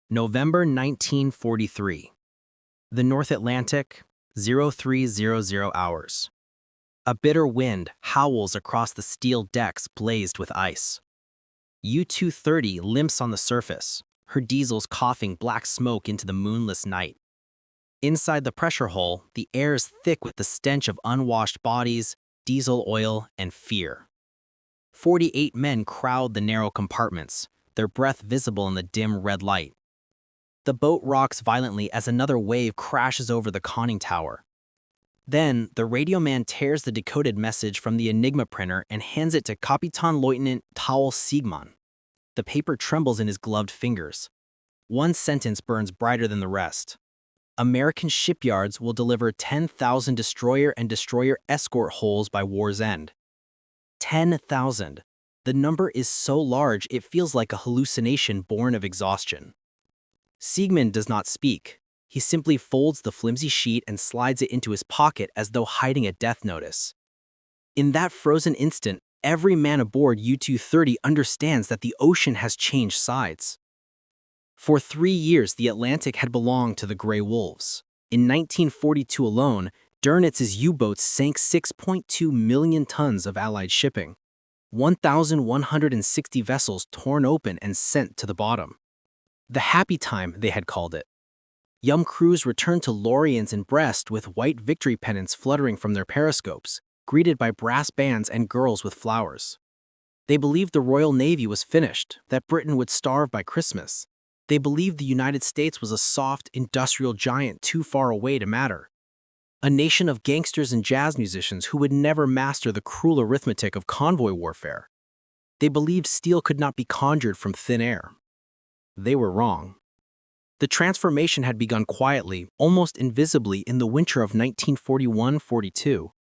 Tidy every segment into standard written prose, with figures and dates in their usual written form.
November 1943. The North Atlantic, 0300 hours. A bitter wind howls across the steel decks blazed with ice. U-230 limps on the surface, her diesels coughing black smoke into the moonless night. Inside the pressure hull, the air is thick with the stench of unwashed bodies, diesel oil, and fear. 48 men crowd the narrow compartments, their breath visible in the dim red light. The boat rocks violently as another wave crashes over the conning tower. Then, the radio man tears the decoded message from the Enigma printer and hands it to Kapitänleutnant Paul Siegmann. The paper trembles in his gloved fingers. One sentence burns brighter than the rest. American shipyards will deliver 10,000 destroyer and destroyer escort hulls by war's end. 10,000. The number is so large it feels like a hallucination born of exhaustion. Siegmann does not speak. He simply folds the flimsy sheet and slides it into his pocket as though hiding a death notice. In that frozen instant, every man aboard U-230 understands that the ocean has changed sides. For 3 years, the Atlantic had belonged to the Gray Wolves. In 1942 alone, Dönnitz's U-boats sank 6.2 million tons of Allied shipping. 1,160 vessels torn open and sent to the bottom. The happy time, they had called it. Young crews returned to Lorient and Brest with white victory pennants fluttering from their periscopes, greeted by brass bands and girls with flowers. They believed the Royal Navy was finished, that Britain would starve by Christmas. They believed the United States was a soft, industrial giant too far away to matter. A nation of gangsters and jazz musicians who would never master the cruel arithmetic of convoy warfare. They believed steel could not be conjured from thin air. They were wrong. The transformation had begun quietly, almost invisibly, in the winter of 1941-42.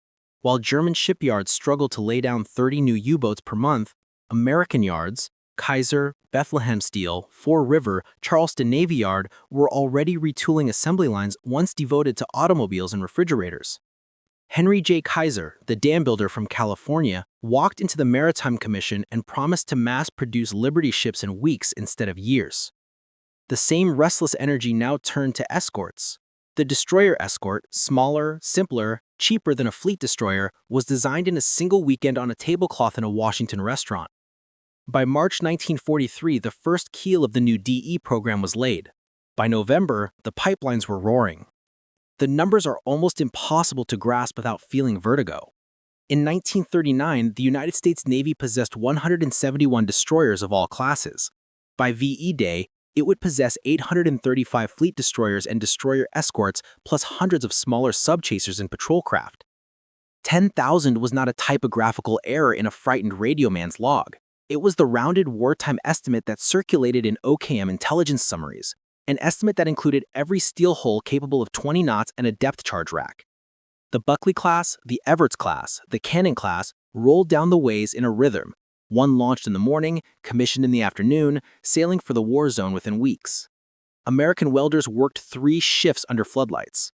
While German shipyards struggled to lay down 30 new U-boats per month, American yards, Kaiser, Bethlehem Steel, Fore River, Charleston Navy Yard, were already retooling assembly lines once devoted to automobiles and refrigerators. Henry J. Kaiser, the dam builder from California, walked into the Maritime Commission and promised to mass-produce Liberty ships in weeks instead of years. The same restless energy now turned to escorts. The destroyer escort, smaller, simpler, cheaper than a fleet destroyer, was designed in a single weekend on a tablecloth in a Washington restaurant. By March 1943, the first keel of the new DE program was laid. By November, the pipelines were roaring. The numbers are almost impossible to grasp without feeling vertigo. In 1939, the United States Navy possessed 171 destroyers of all classes. By VE Day, it would possess 835 fleet destroyers and destroyer escorts, plus hundreds of smaller subchasers and patrol craft. 10,000 was not a typographical error in a frightened radio man's log. It was the rounded wartime estimate that circulated in OKM intelligence summaries, an estimate that included every steel hull capable of 20 knots and a depth charge rack. The Buckley class, the Everts class, the Cannon class rolled down the ways in a rhythm, one launched in the morning, commissioned in the afternoon, sailing for the war zone within weeks. American welders worked 3 shifts under floodlights.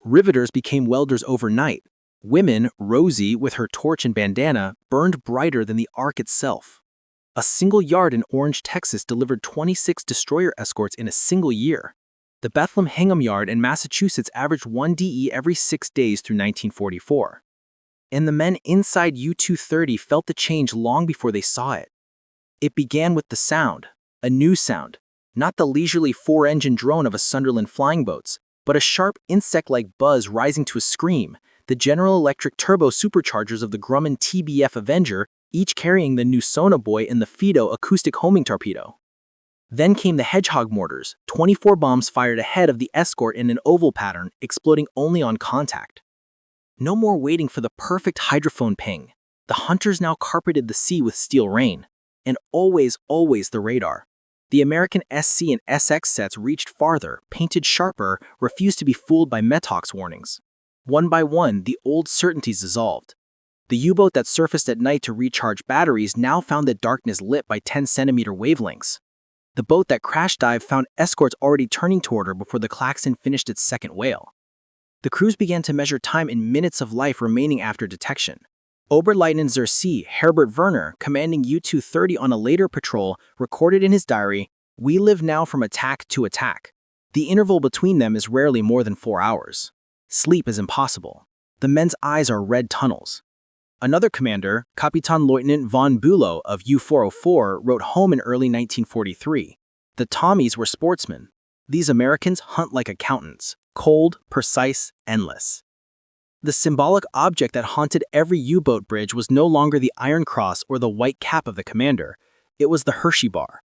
Riveters became welders overnight. Women, Rosie, with her torch and bandana, burned brighter than the arc itself. A single yard in Orange, Texas delivered 26 destroyer escorts in a single year. The Bethlehem Hingham Yard in Massachusetts averaged 1 DE every 6 days through 1944. And the men inside U-230 felt the change long before they saw it. It began with the sound, a new sound, not the leisurely 4-engine drone of a Sunderland flying boats, but a sharp insect-like buzz rising to a scream, the General Electric turbo superchargers of the Grumman TBF Avenger, each carrying the new Sonoboy and the Fido acoustic homing torpedo. Then came the Hedgehog mortars, 24 bombs fired ahead of the escort in an oval pattern, exploding only on contact. No more waiting for the perfect hydrophone ping. The hunters now carpeted the sea with steel rain. And always the radar. The American SC and SX sets reached farther, painted sharper, refused to be fooled by Metox warnings. One by one, the old certainties dissolved. The U-boat that surfaced at night to recharge batteries now found the darkness lit by 10-centimeter wavelengths. The boat that crash dived found escorts already turning toward her before the klaxon finished its second wail. The crews began to measure time in minutes of life remaining after detection. Oberleutnant zur See Herbert Werner, commanding U-230 on a later patrol, recorded in his diary, We live now from attack to attack. The interval between them is rarely more than 4 hours. Sleep is impossible. The men's eyes are red tunnels. Another commander, Kapitänleutnant von Bülow of U-404, wrote home in early 1943. The Tommies were sportsmen. These Americans hunt like accountants, cold, precise, endless. The symbolic object that haunted every U-boat bridge was no longer the Iron Cross or the white cap of the commander. It was the Hershey bar.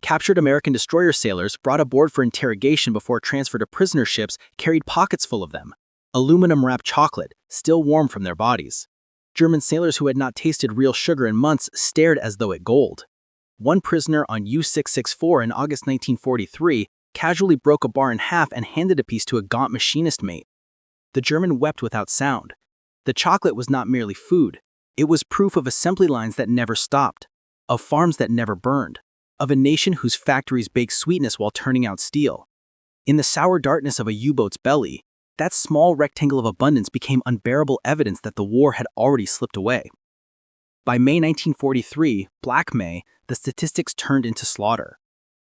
Captured American destroyer sailors brought aboard for interrogation before transfer to prisoner ships carried pockets full of them, aluminum-wrapped chocolate, still warm from their bodies. German sailors who had not tasted real sugar in months stared as though at gold. One prisoner on U-664 in August 1943 casually broke a bar in half and handed a piece to a gaunt machinist mate. The German wept without sound. The chocolate was not merely food. It was proof of assembly lines that never stopped, of farms that never burned, of a nation whose factories baked sweetness while turning out steel. In the sour darkness of a U-boat's belly, that small rectangle of abundance became unbearable evidence that the war had already slipped away. By May 1943, Black May, the statistics turned into slaughter.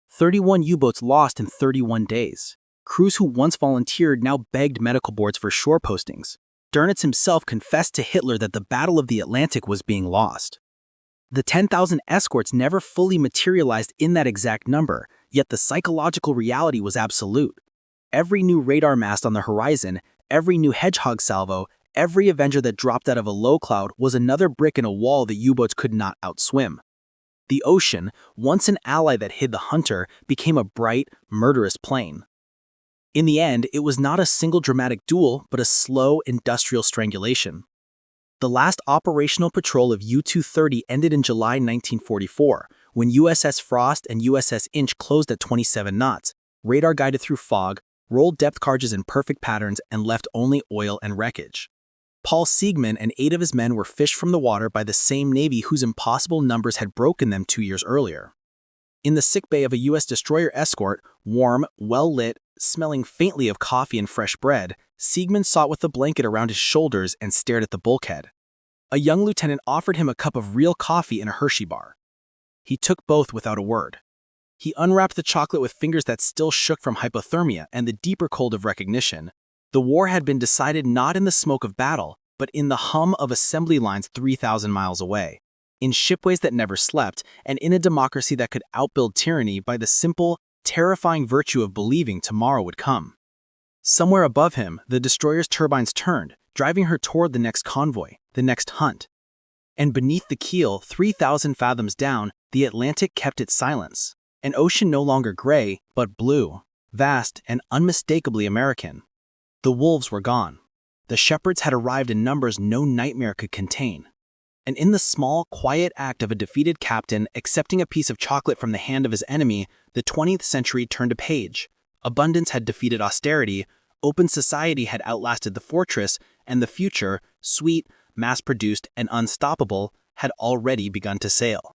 31 U-boats lost in 31 days. Crews who once volunteered now begged medical boards for shore postings. Dönitz himself confessed to Hitler that the Battle of the Atlantic was being lost. The 10,000 escorts never fully materialized in that exact number, yet the psychological reality was absolute. Every new radar mast on the horizon, every new hedgehog salvo, every Avenger that dropped out of a low cloud was another brick in a wall the U-boats could not outswim. The ocean, once an ally that hid the hunter, became a bright, murderous plain. In the end, it was not a single dramatic duel, but a slow, industrial strangulation. The last operational patrol of U-230 ended in July 1944, when USS Frost and USS Inch closed at 27 knots, radar guided through fog, rolled depth charges in perfect patterns, and left only oil and wreckage. Paul Siegmann and 8 of his men were fished from the water by the same Navy whose impossible numbers had broken them 2 years earlier. In the sickbay of a U.S. destroyer escort, warm, well-lit, smelling faintly of coffee and fresh bread, Siegmann sat with the blanket around his shoulders and stared at the bulkhead. A young lieutenant offered him a cup of real coffee in a Hershey bar. He took both without a word. He unwrapped the chocolate with fingers that still shook from hypothermia and the deeper cold of recognition. The war had been decided not in the smoke of battle, but in the hum of assembly lines 3,000 miles away, in shipways that never slept, and in a democracy that could outbuild tyranny by the simple, terrifying virtue of believing tomorrow would come. Somewhere above him, the destroyer's turbines turned, driving her toward the next convoy, the next hunt. And beneath the keel, 3,000 fathoms down, the Atlantic kept its silence. An ocean no longer gray, but blue, vast and unmistakably American. The wolves were gone. The shepherds had arrived in numbers no nightmare could contain. And in the small, quiet act of a defeated captain accepting a piece of chocolate from the hand of his enemy, the 20th century turned a page. Abundance had defeated austerity, open society had outlasted the fortress, and the future, sweet, mass-produced, and unstoppable, had already begun to sail.